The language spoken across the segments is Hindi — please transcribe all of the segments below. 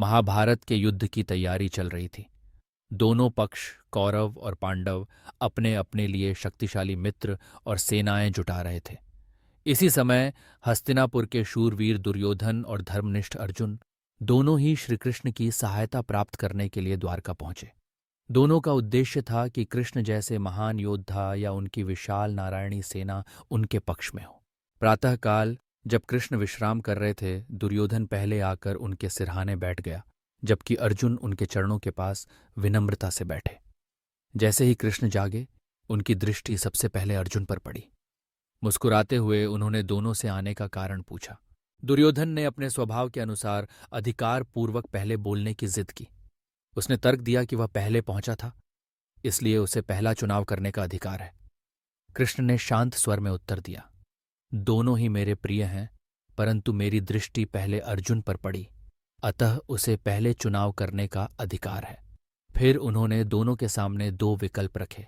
महाभारत के युद्ध की तैयारी चल रही थी। दोनों पक्ष, कौरव और पांडव, अपने अपने लिए शक्तिशाली मित्र और सेनाएं जुटा रहे थे। इसी समय हस्तिनापुर के शूरवीर दुर्योधन और धर्मनिष्ठ अर्जुन दोनों ही श्रीकृष्ण की सहायता प्राप्त करने के लिए द्वारका पहुंचे। दोनों का उद्देश्य था कि कृष्ण जैसे महान योद्धा या उनकी विशाल नारायणी सेना उनके पक्ष में हो। प्रातःकाल जब कृष्ण विश्राम कर रहे थे, दुर्योधन पहले आकर उनके सिरहाने बैठ गया, जबकि अर्जुन उनके चरणों के पास विनम्रता से बैठे। जैसे ही कृष्ण जागे, उनकी दृष्टि सबसे पहले अर्जुन पर पड़ी। मुस्कुराते हुए उन्होंने दोनों से आने का कारण पूछा। दुर्योधन ने अपने स्वभाव के अनुसार अधिकार पूर्वक पहले बोलने की जिद की। उसने तर्क दिया कि वह पहले पहुंचा था, इसलिए उसे पहला चुनाव करने का अधिकार है। कृष्ण ने शांत स्वर में उत्तर दिया, दोनों ही मेरे प्रिय हैं, परंतु मेरी दृष्टि पहले अर्जुन पर पड़ी, अतः उसे पहले चुनाव करने का अधिकार है। फिर उन्होंने दोनों के सामने दो विकल्प रखे।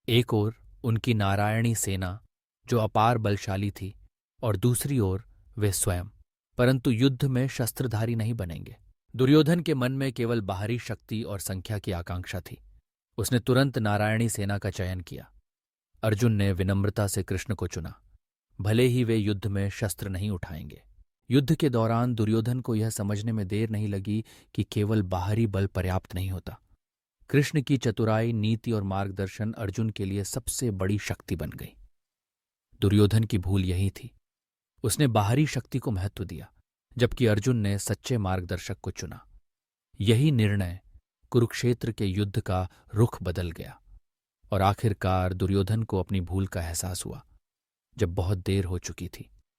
एक ओर उनकी नारायणी सेना जो अपार बलशाली थी, और दूसरी ओर वे स्वयं, परंतु युद्ध में शस्त्रधारी नहीं बनेंगे। दुर्योधन के मन में केवल बाहरी शक्ति और संख्या की आकांक्षा थी। उसने तुरंत नारायणी सेना का चयन किया। अर्जुन ने विनम्रता से कृष्ण को चुना, भले ही वे युद्ध में शस्त्र नहीं उठाएंगे। युद्ध के दौरान दुर्योधन को यह समझने में देर नहीं लगी कि केवल बाहरी बल पर्याप्त नहीं होता। कृष्ण की चतुराई, नीति और मार्गदर्शन अर्जुन के लिए सबसे बड़ी शक्ति बन गई। दुर्योधन की भूल यही थी, उसने बाहरी शक्ति को महत्व दिया, जबकि अर्जुन ने सच्चे मार्गदर्शक को चुना। यही निर्णय कुरुक्षेत्र के युद्ध का रुख बदल गया, और आखिरकार दुर्योधन को अपनी भूल का एहसास हुआ, जब बहुत देर हो चुकी थी।